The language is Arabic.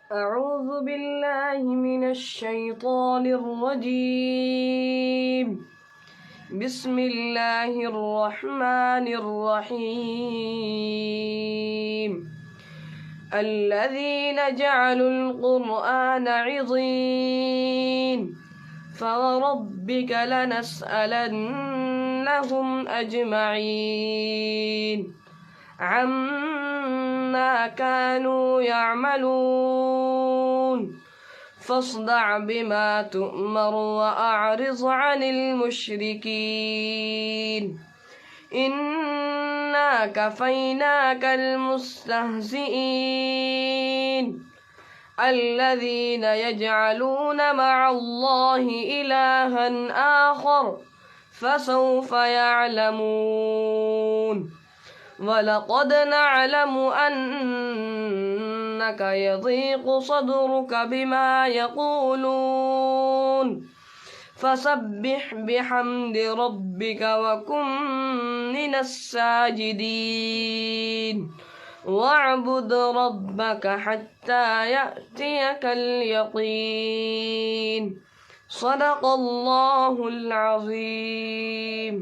أعوذ بالله من الشيطان الرجيم. بسم الله الرحمن الرحيم. الذين جعلوا القرآن عضين فوربك لنسألنهم أجمعين عما كانوا يعملون فاصدع بما تؤمر وأعرض عن المشركين إنا كفيناك المستهزئين الذين يجعلون مع الله إلها آخر فسوف يعلمون ولقد نعلم أنك يضيق صدرك بما يقولون فسبح بحمد ربك وكن من الساجدين واعبد ربك حتى يأتيك اليقين. صدق الله العظيم.